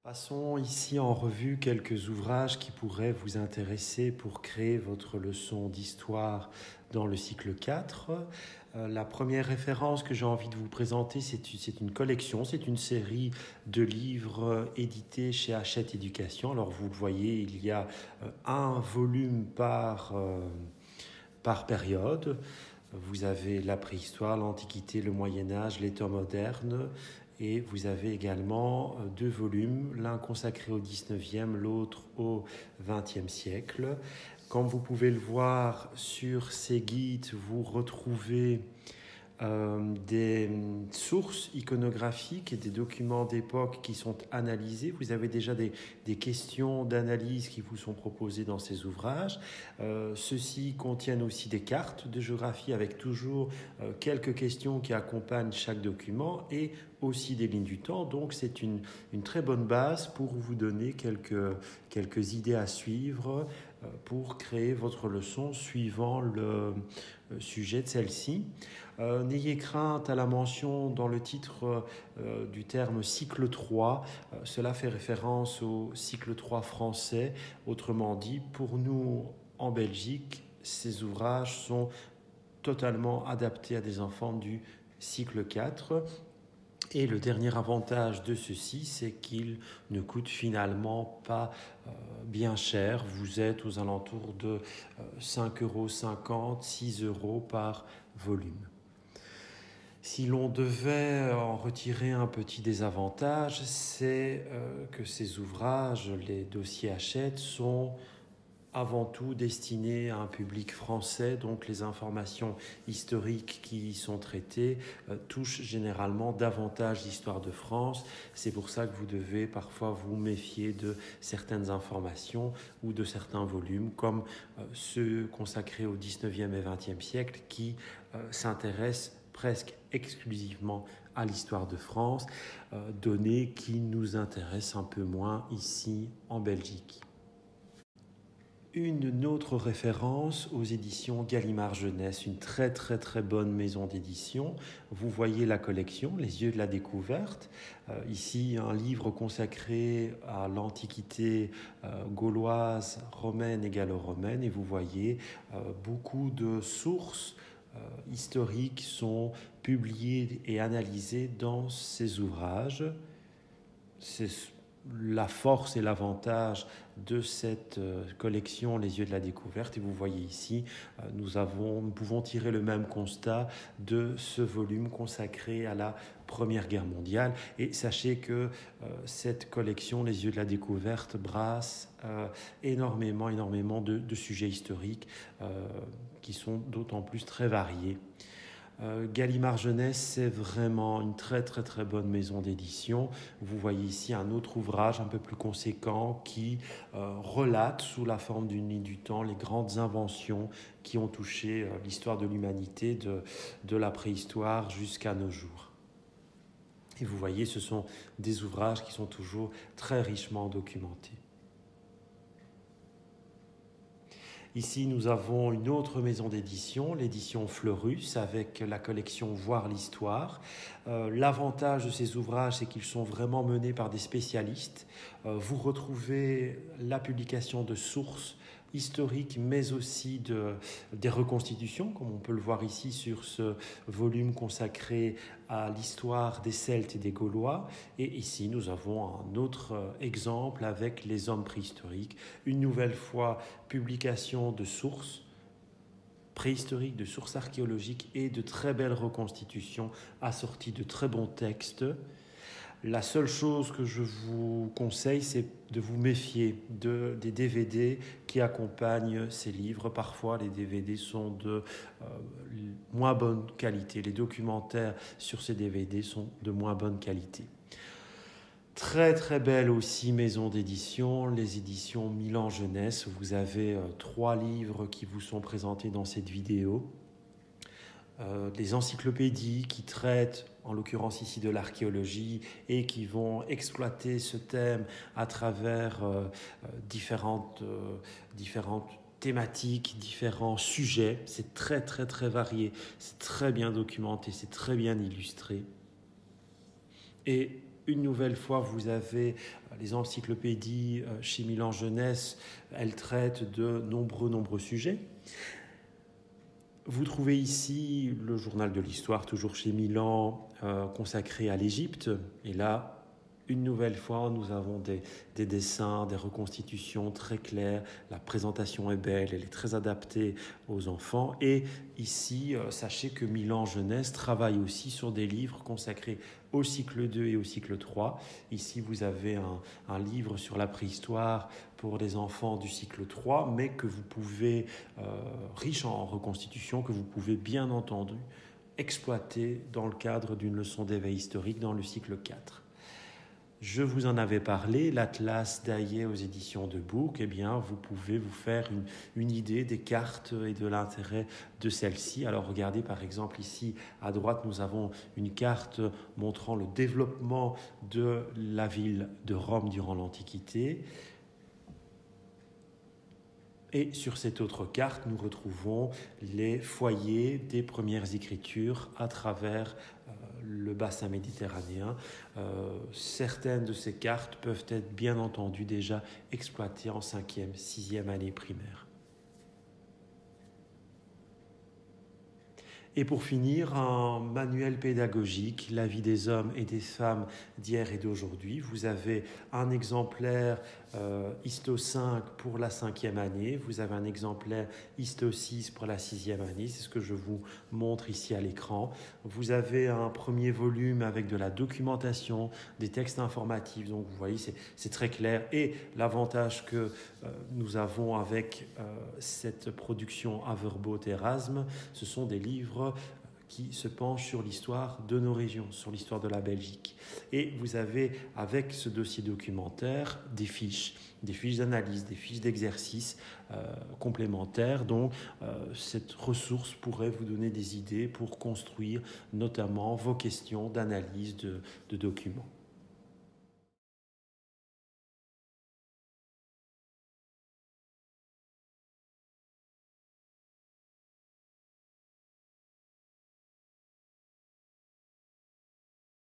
Passons ici en revue quelques ouvrages qui pourraient vous intéresser pour créer votre leçon d'histoire dans le cycle 4. La première référence que j'ai envie de vous présenter, c'est une collection, c'est une série de livres édités chez Hachette Éducation. Alors vous le voyez, il y a un volume par période. Vous avez la préhistoire, l'Antiquité, le Moyen-Âge, les temps modernes. Et vous avez également deux volumes, l'un consacré au 19e, l'autre au 20e siècle. Comme vous pouvez le voir sur ces guides, vous retrouvez des sources iconographiques et des documents d'époque qui sont analysés. Vous avez déjà des questions d'analyse qui vous sont proposées dans ces ouvrages. Ceux-ci contiennent aussi des cartes de géographie avec toujours quelques questions qui accompagnent chaque document et aussi des lignes du temps. Donc c'est une très bonne base pour vous donner quelques idées à suivre pour créer votre leçon suivant le sujet de celle-ci. N'ayez crainte à la mention dans le titre du terme cycle 3. Cela fait référence au cycle 3 français. Autrement dit, pour nous en Belgique, ces ouvrages sont totalement adaptés à des enfants du cycle 4. Et le dernier avantage de ceci, c'est qu'il ne coûte finalement pas bien cher. Vous êtes aux alentours de 5,50 €, 6 € par volume. Si l'on devait en retirer un petit désavantage, c'est que ces ouvrages, les dossiers Hachette, sont avant tout destinés à un public français, donc les informations historiques qui y sont traitées touchent généralement davantage l'histoire de France. C'est pour ça que vous devez parfois vous méfier de certaines informations ou de certains volumes, comme ceux consacrés au 19e et 20e siècle, qui s'intéressent presque exclusivement à l'histoire de France, données qui nous intéressent un peu moins ici en Belgique. Une autre référence aux éditions Gallimard Jeunesse, une très bonne maison d'édition. Vous voyez la collection, Les Yeux de la Découverte. Ici, un livre consacré à l'Antiquité gauloise, romaine et gallo-romaine. Et vous voyez beaucoup de sources historiques sont publiées et analysées dans ces ouvrages. C'est la force et l'avantage de cette collection Les Yeux de la Découverte. Et vous voyez ici, nous pouvons tirer le même constat de ce volume consacré à la Première Guerre mondiale. Et sachez que cette collection Les Yeux de la Découverte brasse énormément de sujets historiques qui sont d'autant plus très variés. Gallimard Jeunesse, c'est vraiment une très bonne maison d'édition. Vous voyez ici un autre ouvrage un peu plus conséquent qui relate sous la forme d'une ligne du temps les grandes inventions qui ont touché l'histoire de l'humanité de la préhistoire jusqu'à nos jours. Et vous voyez, ce sont des ouvrages qui sont toujours très richement documentés. Ici, nous avons une autre maison d'édition, l'édition Fleurus, avec la collection Voir l'Histoire. L'avantage de ces ouvrages, c'est qu'ils sont vraiment menés par des spécialistes. Vous retrouvez la publication de sources historiques, mais aussi des reconstitutions, comme on peut le voir ici sur ce volume consacré à l'histoire des Celtes et des Gaulois. Et ici, nous avons un autre exemple avec les hommes préhistoriques. Une nouvelle fois, publication de sources préhistoriques, de sources archéologiques et de très belles reconstitutions assorties de très bons textes. La seule chose que je vous conseille, c'est de vous méfier des DVD qui accompagnent ces livres. Parfois, les DVD sont de moins bonne qualité. Les documentaires sur ces DVD sont de moins bonne qualité. Très belle aussi maison d'édition, les éditions Milan Jeunesse. Vous avez 3 livres qui vous sont présentés dans cette vidéo. Des encyclopédies qui traitent, en l'occurrence ici, de l'archéologie et qui vont exploiter ce thème à travers différentes thématiques, différents sujets. C'est très varié, c'est très bien documenté, c'est très bien illustré. Et Une nouvelle fois, vous avez les encyclopédies chez Milan Jeunesse. Elles traitent de nombreux sujets. Vous trouvez ici le journal de l'histoire, toujours chez Milan, consacré à l'Égypte. Et là, une nouvelle fois, nous avons des dessins, des reconstitutions très claires. La présentation est belle, elle est très adaptée aux enfants. Et ici, sachez que Milan Jeunesse travaille aussi sur des livres consacrés au cycle 2 et au cycle 3. Ici, vous avez un livre sur la préhistoire pour les enfants du cycle 3, mais que vous pouvez, riche en reconstitution, que vous pouvez bien entendu exploiter dans le cadre d'une leçon d'éveil historique dans le cycle 4. Je vous en avais parlé, l'Atlas d'Aillé aux éditions de Bouc, eh bien, vous pouvez vous faire une idée des cartes et de l'intérêt de celles-ci. Alors regardez par exemple ici à droite, nous avons une carte montrant le développement de la ville de Rome durant l'Antiquité. Et sur cette autre carte, nous retrouvons les foyers des premières écritures à travers le bassin méditerranéen. Certaines de ces cartes peuvent être bien entendu déjà exploitées en 5e, 6e année primaire. Et pour finir, un manuel pédagogique, la vie des hommes et des femmes d'hier et d'aujourd'hui. Vous avez un exemplaire Histo 5 pour la 5e année, vous avez un exemplaire Histo 6 pour la 6e année, c'est ce que je vous montre ici à l'écran. Vous avez un premier volume avec de la documentation, des textes informatifs, donc vous voyez c'est très clair. Et l'avantage que nous avons avec cette production Averboot Erasme, ce sont des livres qui se penchent sur l'histoire de nos régions, sur l'histoire de la Belgique. Et vous avez, avec ce dossier documentaire, des fiches d'analyse, des fiches d'exercice complémentaires. Donc, cette ressource pourrait vous donner des idées pour construire notamment vos questions d'analyse de documents.